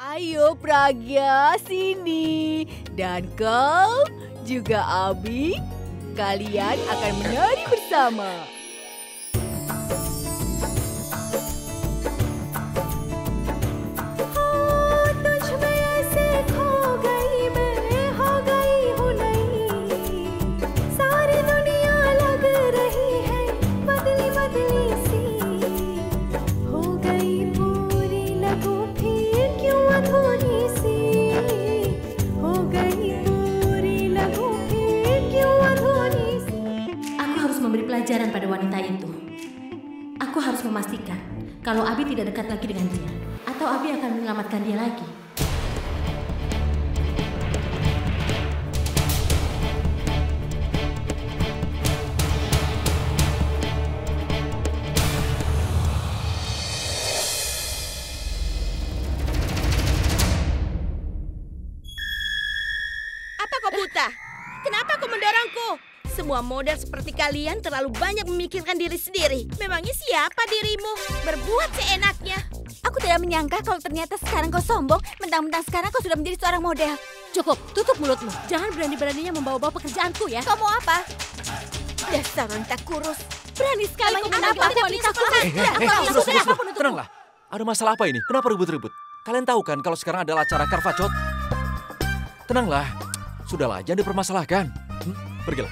Ayo Pragya, sini. Dan kau juga Abi, kalian akan menari bersama. Pelajaran pada wanita itu. Aku harus memastikan kalau Abi tidak dekat lagi dengan dia, atau Abi akan menyelamatkan dia lagi. Apa kau buta? Kenapa kau mendorongku? Semua model seperti kalian terlalu banyak memikirkan diri sendiri. Memangnya siapa dirimu? Berbuat seenaknya. Aku tidak menyangka kalau ternyata sekarang kau sombong. Mentang-mentang sekarang kau sudah menjadi seorang model. Cukup, tutup mulutmu. Jangan berani-beraninya membawa-bawa pekerjaanku ya. Kau mau apa? Dasar wanita kurus. Berani sekali kau menampak wanita kurus. Sudah. Tenanglah. Ada masalah apa ini? Kenapa ribut-ribut? Kalian tahu kan kalau sekarang adalah acara Karvacot? Tenanglah. Sudahlah, jangan dipermasalahkan. Pergilah.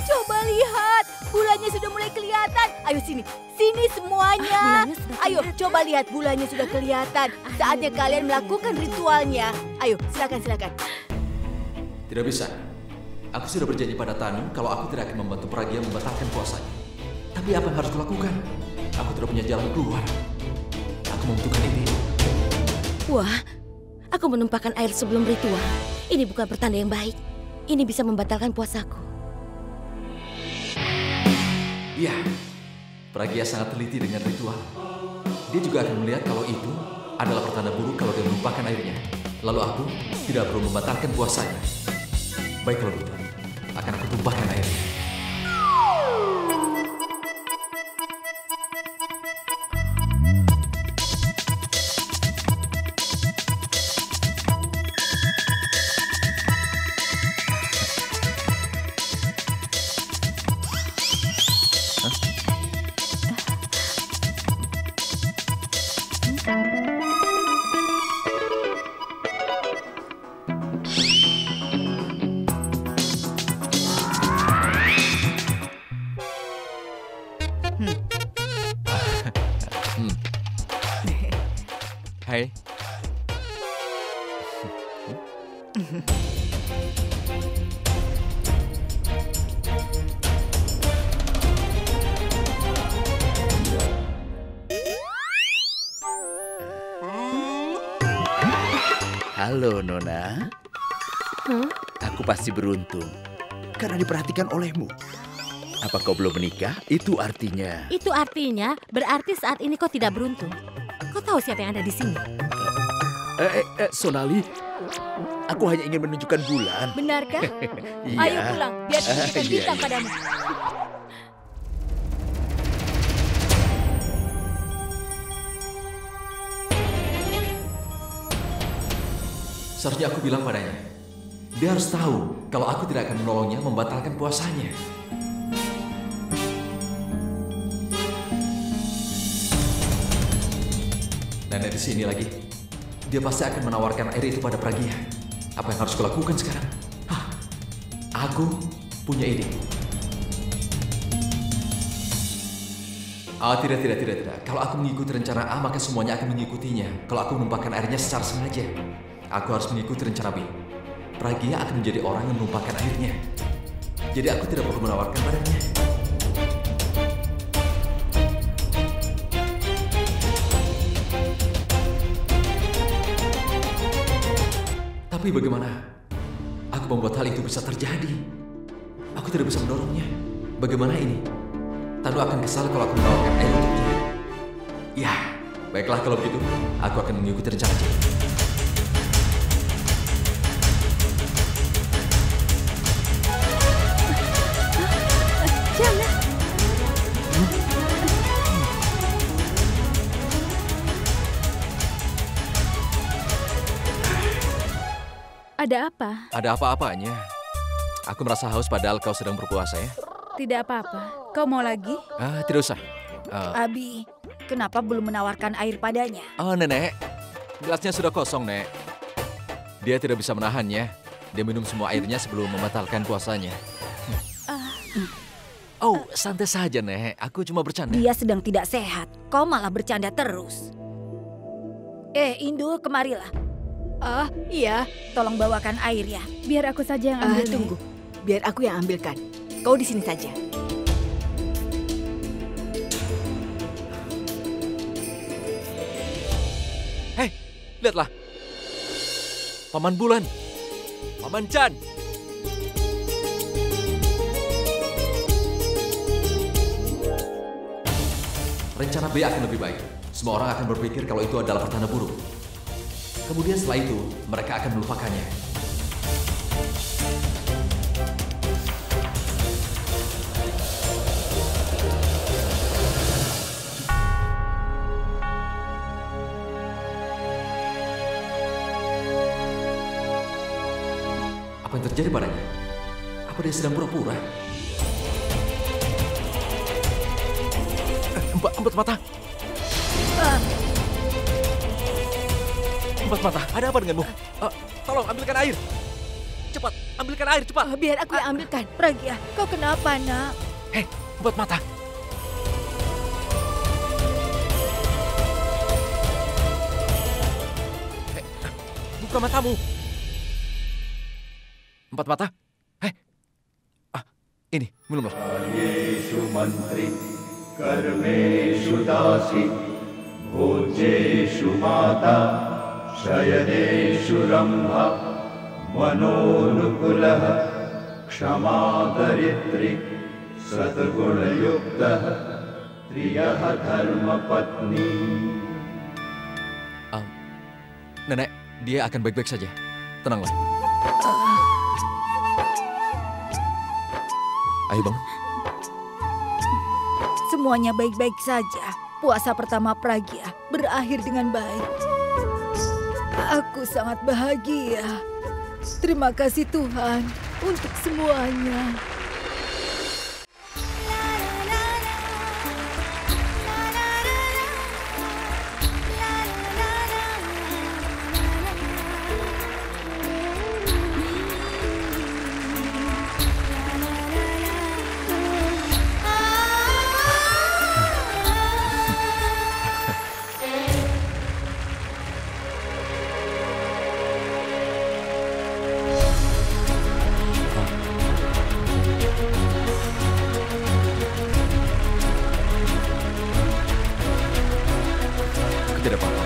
Coba lihat, bulannya sudah mulai kelihatan. Ayo sini, sini semuanya. Ayo, coba lihat bulannya sudah kelihatan. Saatnya kalian melakukan ritualnya. Ayo, silakan. Tidak bisa. Aku sudah berjanji pada Tanu kalau aku tidak akan membantu Pragya membatalkan puasanya. Tapi apa yang harus kulakukan? Aku tidak punya jalan keluar. Aku membutuhkan ini. Wah, aku menumpahkan air sebelum ritual. Ini bukan pertanda yang baik. Ini bisa membatalkan puasaku. Iya, Pragya sangat teliti dengan ritual. Dia juga akan melihat kalau itu adalah pertanda buruk kalau dia melupakan airnya. Lalu aku tidak perlu membatalkan puasanya. Baik kalau begitu, akan aku tumpahkan airnya. Hai. Halo, Nona. Aku pasti beruntung karena diperhatikan olehmu. Apa kau belum menikah? Itu artinya Berarti saat ini kau tidak beruntung. Kau tahu siapa yang ada di sini? Sonali, aku hanya ingin menunjukkan bulan. Benarkah? Iya. Ayo pulang, biar tunjukkan bintang padamu. Seharusnya aku bilang padanya. Dia harus tahu kalau aku tidak akan menolongnya membatalkan puasanya. Dan di sini lagi, dia pasti akan menawarkan air itu pada Pragya. Apa yang harus kulakukan sekarang? Aku punya ide. Tidak. Kalau aku mengikuti rencana A, maka semuanya akan mengikutinya. Kalau aku menumpahkan airnya secara sengaja, aku harus mengikuti rencana B. Pragya akan menjadi orang yang menumpahkan airnya. Jadi aku tidak perlu menawarkan padanya. Tapi bagaimana aku membuat hal itu bisa terjadi? Aku tidak bisa mendorongnya. Bagaimana ini? Tanu akan kesal kalau aku menawarkan air untuknya. Ya, baiklah kalau begitu. Aku akan mengikuti rencana J. Jangan. Ada apa? Ada apa-apanya. Aku merasa haus padahal kau sedang berpuasa ya. Tidak apa-apa. Kau mau lagi? Tidak usah. Abi, kenapa belum menawarkan air padanya? Oh, Nenek. Gelasnya sudah kosong, Nek. Dia tidak bisa menahannya. Dia minum semua airnya sebelum membatalkan puasanya. Oh, santai saja, Nek. Aku cuma bercanda. Dia sedang tidak sehat. Kau malah bercanda terus. Indul, kemarilah. Iya. Tolong bawakan air ya. Biar aku saja yang ambil. Tunggu. Biar aku yang ambilkan. Kau di sini saja. Hei, lihatlah. Paman Bulan. Paman Chan. Rencana B akan lebih baik. Semua orang akan berpikir kalau itu adalah pertanda buruk. Kemudian setelah itu, mereka akan melupakannya. Apa yang terjadi padanya? Apa dia sedang pura-pura? Empat mata. Empat mata, ada apa denganmu? Tolong ambilkan air. Cepat, ambilkan air, cepat. Biar aku yang ambilkan. Pragya, kau kenapa, nak? Hei, empat mata. Hei, buka matamu. Empat mata. Hei. Ini, minumlah. Yesu mantri, karmeshu dasi, bhojeshu mata, shayaneshu rambha, manonukulah, kshama daritri, satguna yuktah, triyaha dharma patni. Nenek, dia akan baik-baik saja. Tenanglah. Ayo bangun. Semuanya baik-baik saja. Puasa pertama Pragya berakhir dengan baik. Aku sangat bahagia. Terima kasih Tuhan untuk semuanya. Tidak apa-apa.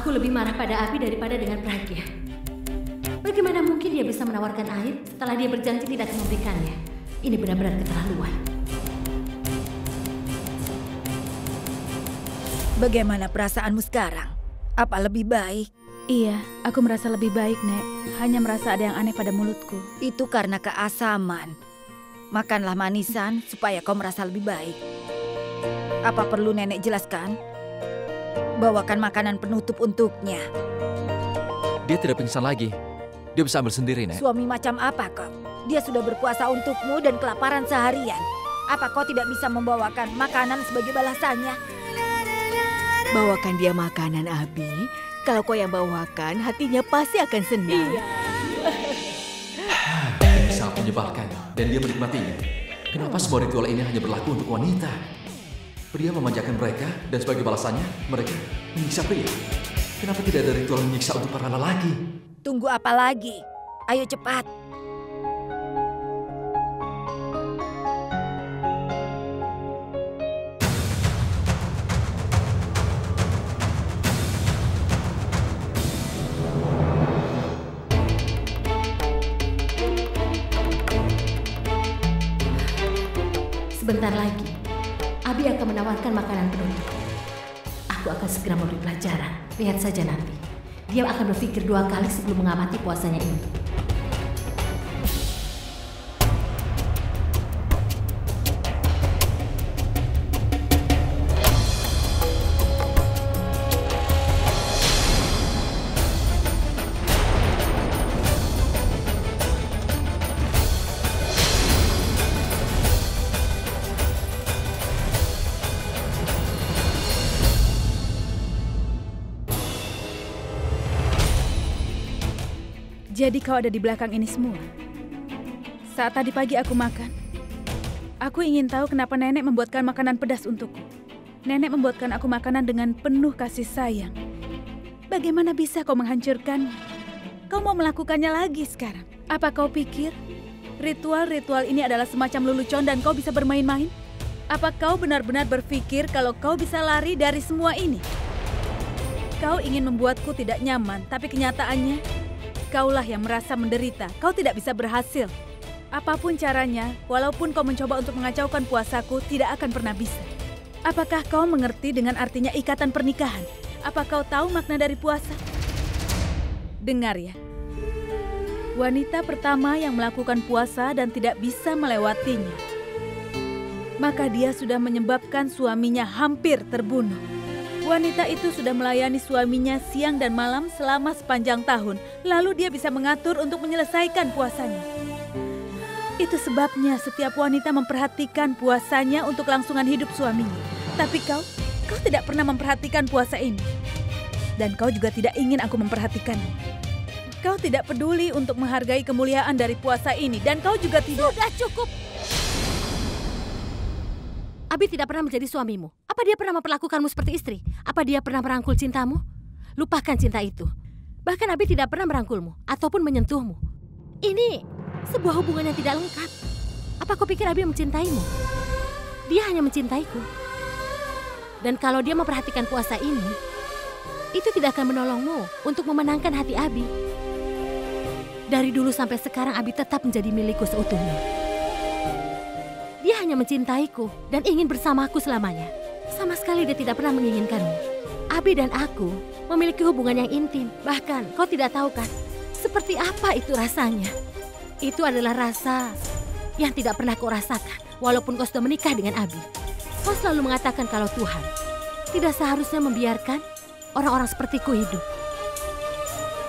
Aku lebih marah pada Abi daripada dengan Pragya. Bagaimana mungkin dia bisa menawarkan air setelah dia berjanji tidak akan memberikannya? Ini benar-benar keterlaluan. Bagaimana perasaanmu sekarang? Apa lebih baik? Iya, aku merasa lebih baik, Nek. Hanya merasa ada yang aneh pada mulutku. Itu karena keasaman. Makanlah manisan supaya kau merasa lebih baik. Apa perlu nenek jelaskan? Bawakan makanan penutup untuknya. Dia tidak pingsan lagi. Dia bisa ambil sendiri, Nek. Suami macam apa kau? Dia sudah berpuasa untukmu dan kelaparan seharian. Apa kau tidak bisa membawakan makanan sebagai balasannya? Bawakan dia makanan, Abi. Kalau kau yang bawakan, hatinya pasti akan senang. Iya. Ini sangat menyebalkan dan dia menikmatinya. Kenapa semua ritual ini hanya berlaku untuk wanita? Pria memanjakan mereka dan sebagai balasannya mereka menyiksa pria. Kenapa tidak ada ritual menyiksa untuk para lelaki? Tunggu apa lagi? Ayo cepat. Sebentar lagi, Abi akan menawarkan makanan penutup. Aku akan segera memberi pelajaran. Lihat saja nanti. Dia akan berpikir 2 kali sebelum mengamati puasanya ini. Jadi kau ada di belakang ini semua. Saat tadi pagi aku makan, aku ingin tahu kenapa nenek membuatkan makanan pedas untukku. Nenek membuatkan aku makanan dengan penuh kasih sayang. Bagaimana bisa kau menghancurkannya? Kau mau melakukannya lagi sekarang. Apa kau pikir ritual-ritual ini adalah semacam lelucon dan kau bisa bermain-main? Apa kau benar-benar berpikir kalau kau bisa lari dari semua ini? Kau ingin membuatku tidak nyaman, tapi kenyataannya kaulah yang merasa menderita. Kau tidak bisa berhasil. Apapun caranya, walaupun kau mencoba untuk mengacaukan puasaku, tidak akan pernah bisa. Apakah kau mengerti dengan artinya ikatan pernikahan? Apa kau tahu makna dari puasa? Dengar ya. Wanita pertama yang melakukan puasa dan tidak bisa melewatinya, maka dia sudah menyebabkan suaminya hampir terbunuh. Wanita itu sudah melayani suaminya siang dan malam selama sepanjang tahun, lalu dia bisa mengatur untuk menyelesaikan puasanya. Itu sebabnya setiap wanita memperhatikan puasanya untuk kelangsungan hidup suaminya. Tapi kau tidak pernah memperhatikan puasa ini. Dan kau juga tidak ingin aku memperhatikannya. Kau tidak peduli untuk menghargai kemuliaan dari puasa ini. Dan kau juga tidak... Sudah cukup! Abi tidak pernah menjadi suamimu. Apa dia pernah memperlakukanmu seperti istri? Apa dia pernah merangkul cintamu? Lupakan cinta itu. Bahkan Abi tidak pernah merangkulmu ataupun menyentuhmu. Ini sebuah hubungan yang tidak lengkap. Apa kau pikir Abi mencintaimu? Dia hanya mencintaiku. Dan kalau dia memperhatikan puasa ini, itu tidak akan menolongmu untuk memenangkan hati Abi. Dari dulu sampai sekarang Abi tetap menjadi milikku seutuhnya. Dia hanya mencintaiku dan ingin bersamaku selamanya. Sama sekali dia tidak pernah menginginkanmu. Abi dan aku memiliki hubungan yang intim. Bahkan kau tidak tahu kan, seperti apa itu rasanya. Itu adalah rasa yang tidak pernah kau rasakan walaupun kau sudah menikah dengan Abi. Kau selalu mengatakan kalau Tuhan tidak seharusnya membiarkan orang-orang sepertiku hidup.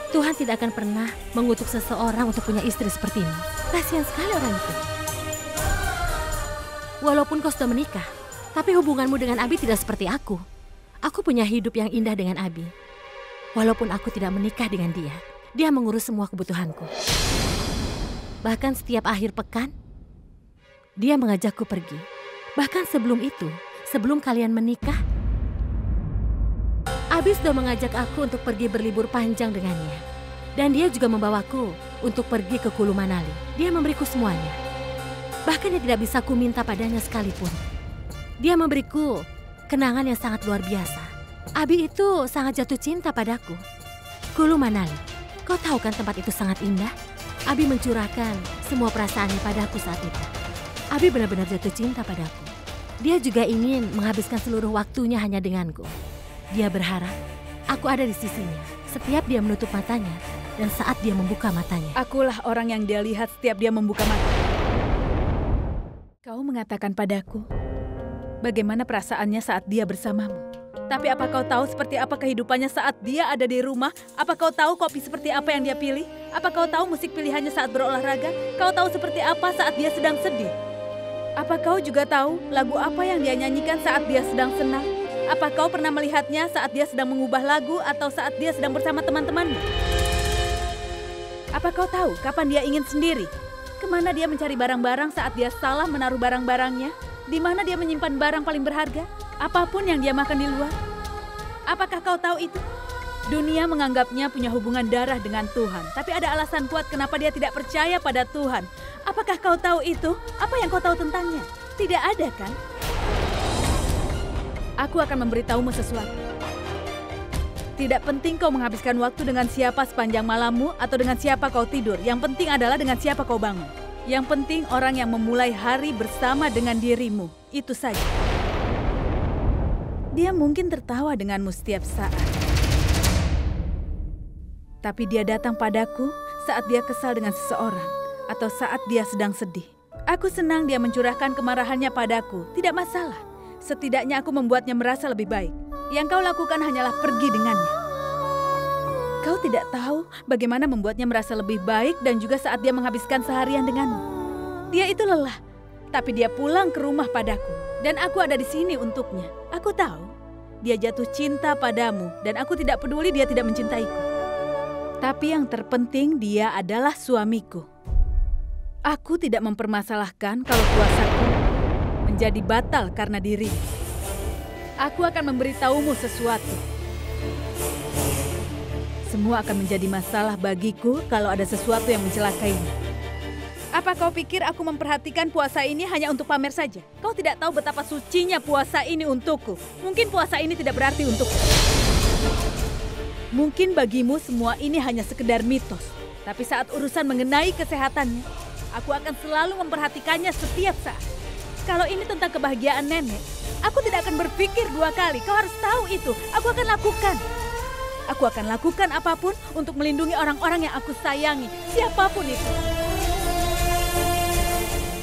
Tuhan tidak akan pernah mengutuk seseorang untuk punya istri seperti ini. Kasihan sekali orang itu. Walaupun kau sudah menikah, tapi hubunganmu dengan Abi tidak seperti aku. Aku punya hidup yang indah dengan Abi. Walaupun aku tidak menikah dengan dia, dia mengurus semua kebutuhanku. Bahkan setiap akhir pekan, dia mengajakku pergi. Bahkan sebelum itu, sebelum kalian menikah, Abi sudah mengajak aku untuk pergi berlibur panjang dengannya. Dan dia juga membawaku untuk pergi ke Kulu Manali. Dia memberiku semuanya. Bahkan yang tidak bisa ku minta padanya sekalipun. Dia memberiku kenangan yang sangat luar biasa. Abi itu sangat jatuh cinta padaku. Kulu Manali, kau tahu kan tempat itu sangat indah? Abi mencurahkan semua perasaannya padaku saat itu. Abi benar-benar jatuh cinta padaku. Dia juga ingin menghabiskan seluruh waktunya hanya denganku. Dia berharap aku ada di sisinya setiap dia menutup matanya dan saat dia membuka matanya. Akulah orang yang dia lihat setiap dia membuka mata. Kau mengatakan padaku bagaimana perasaannya saat dia bersamamu. Tapi apa kau tahu seperti apa kehidupannya saat dia ada di rumah? Apa kau tahu kopi seperti apa yang dia pilih? Apa kau tahu musik pilihannya saat berolahraga? Kau tahu seperti apa saat dia sedang sedih? Apa kau juga tahu lagu apa yang dia nyanyikan saat dia sedang senang? Apa kau pernah melihatnya saat dia sedang mengubah lagu atau saat dia sedang bersama teman-temannya? Apa kau tahu kapan dia ingin sendiri? Kemana dia mencari barang-barang saat dia salah menaruh barang-barangnya? Di mana dia menyimpan barang paling berharga? Apapun yang dia makan di luar. Apakah kau tahu itu? Dunia menganggapnya punya hubungan darah dengan Tuhan. Tapi ada alasan kuat kenapa dia tidak percaya pada Tuhan. Apakah kau tahu itu? Apa yang kau tahu tentangnya? Tidak ada kan? Aku akan memberitahumu sesuatu. Tidak penting kau menghabiskan waktu dengan siapa sepanjang malammu atau dengan siapa kau tidur. Yang penting adalah dengan siapa kau bangun. Yang penting orang yang memulai hari bersama dengan dirimu. Itu saja. Dia mungkin tertawa denganmu setiap saat. Tapi dia datang padaku saat dia kesal dengan seseorang atau saat dia sedang sedih. Aku senang dia mencurahkan kemarahannya padaku. Tidak masalah. Setidaknya aku membuatnya merasa lebih baik. Yang kau lakukan hanyalah pergi dengannya. Kau tidak tahu bagaimana membuatnya merasa lebih baik dan juga saat dia menghabiskan seharian denganmu. Dia itu lelah, tapi dia pulang ke rumah padaku. Dan aku ada di sini untuknya. Aku tahu dia jatuh cinta padamu dan aku tidak peduli dia tidak mencintaiku. Tapi yang terpenting dia adalah suamiku. Aku tidak mempermasalahkan kalau puasaku menjadi batal karena dirimu. Aku akan memberitahumu sesuatu. Semua akan menjadi masalah bagiku kalau ada sesuatu yang mencelakainya. Apa kau pikir aku memperhatikan puasa ini hanya untuk pamer saja? Kau tidak tahu betapa sucinya puasa ini untukku. Mungkin puasa ini tidak berarti untukku. Mungkin bagimu semua ini hanya sekedar mitos. Tapi saat urusan mengenai kesehatannya, aku akan selalu memperhatikannya setiap saat. Kalau ini tentang kebahagiaan nenek, aku tidak akan berpikir 2 kali. Kau harus tahu itu. Aku akan lakukan. Aku akan lakukan apapun untuk melindungi orang-orang yang aku sayangi. Siapapun itu.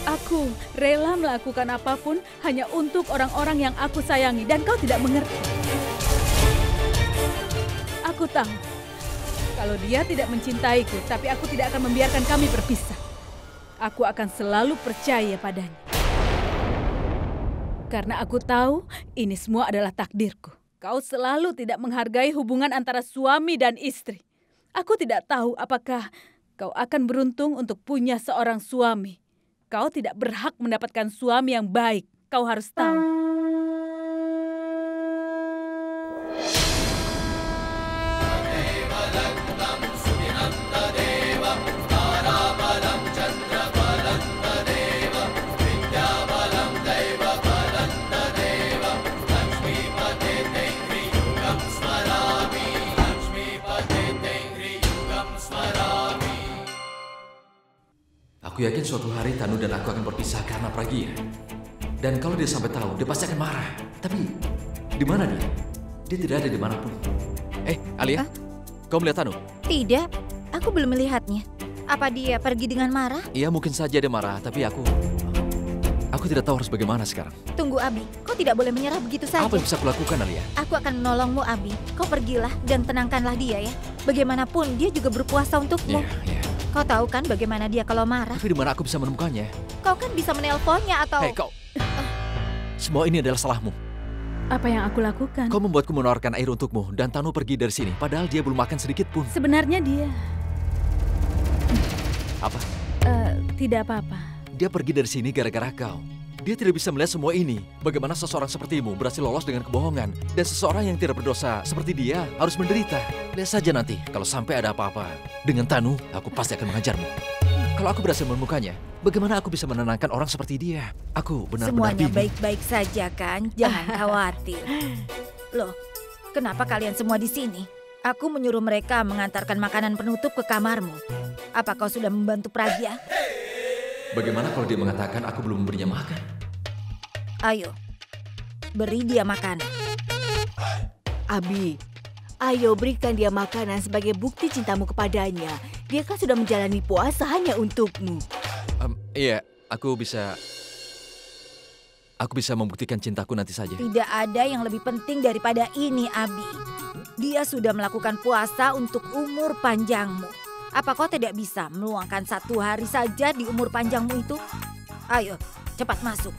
Aku rela melakukan apapun hanya untuk orang-orang yang aku sayangi. Dan kau tidak mengerti. Aku tahu. Kalau dia tidak mencintaiku, tapi aku tidak akan membiarkan kami berpisah. Aku akan selalu percaya padanya. Karena aku tahu ini semua adalah takdirku. Kau selalu tidak menghargai hubungan antara suami dan istri. Aku tidak tahu apakah kau akan beruntung untuk punya seorang suami. Kau tidak berhak mendapatkan suami yang baik. Kau harus tahu. Aku yakin suatu hari Tanu dan aku akan berpisah karena Pragya. Dan kalau dia sampai tahu, dia pasti akan marah. Tapi, di mana dia? Dia tidak ada di manapun. Alia, kau melihat Tanu? Tidak, aku belum melihatnya. Apa dia pergi dengan marah? Iya, mungkin saja dia marah, tapi aku tidak tahu harus bagaimana sekarang. Tunggu, Abi. Kau tidak boleh menyerah begitu saja. Apa yang bisa kulakukan, Alia? Aku akan menolongmu, Abi. Kau pergilah dan tenangkanlah dia ya. Bagaimanapun dia juga berpuasa untukmu. Iya. Kau tahu kan bagaimana dia kalau marah? Tapi di mana aku bisa menemukannya? Kau kan bisa menelponnya atau... Hei, kau. Semua ini adalah salahmu. Apa yang aku lakukan? Kau membuatku menawarkan air untukmu dan Tanu pergi dari sini, padahal dia belum makan sedikit pun. Sebenarnya dia... Apa? Tidak apa-apa. Dia pergi dari sini gara-gara kau. Dia tidak bisa melihat semua ini. Bagaimana seseorang sepertimu berhasil lolos dengan kebohongan. Dan seseorang yang tidak berdosa seperti dia harus menderita. Lihat saja nanti, kalau sampai ada apa-apa. Dengan Tanu, aku pasti akan mengajarmu. Kalau aku berhasil menemukannya, bagaimana aku bisa menenangkan orang seperti dia? Aku benar-benar semuanya bingung. baik-baik saja kan? Jangan khawatir. Loh, kenapa kalian semua di sini? Aku menyuruh mereka mengantarkan makanan penutup ke kamarmu. Apa kau sudah membantu Pragya? Bagaimana kalau dia mengatakan aku belum memberinya makan? Ayo, beri dia makanan. Abi, ayo berikan dia makanan sebagai bukti cintamu kepadanya. Dia kan sudah menjalani puasa hanya untukmu. Iya, aku bisa membuktikan cintaku nanti saja. Tidak ada yang lebih penting daripada ini, Abi. Dia sudah melakukan puasa untuk umur panjangmu. Apa kau tidak bisa meluangkan 1 hari saja di umur panjangmu itu? Ayo, cepat masuk.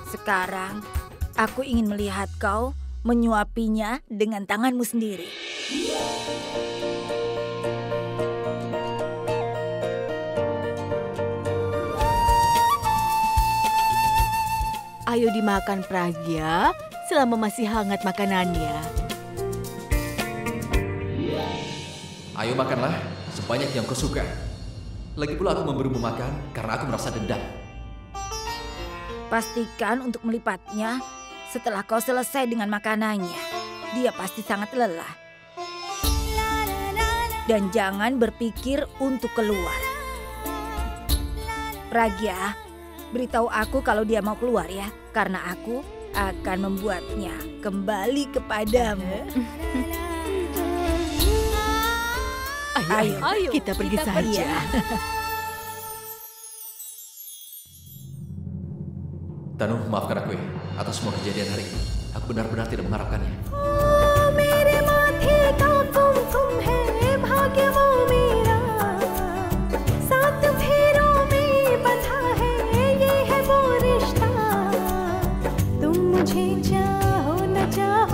Sekarang, aku ingin melihat kau menyuapinya dengan tanganmu sendiri. Ayo dimakan Pragya selama masih hangat makanannya. Ayo makanlah sebanyak yang kau suka. Lagi pula aku memberimu makan karena aku merasa dendam. Pastikan untuk melipatnya setelah kau selesai dengan makanannya. Dia pasti sangat lelah. Dan jangan berpikir untuk keluar. Pragya, beritahu aku kalau dia mau keluar ya. Karena aku akan membuatnya kembali kepadamu. Ayo, kita pergi saja. Tanu, maafkan aku ya atas semua kejadian hari ini. Aku benar-benar tidak mengharapkannya. मुझे चाहो न चाहो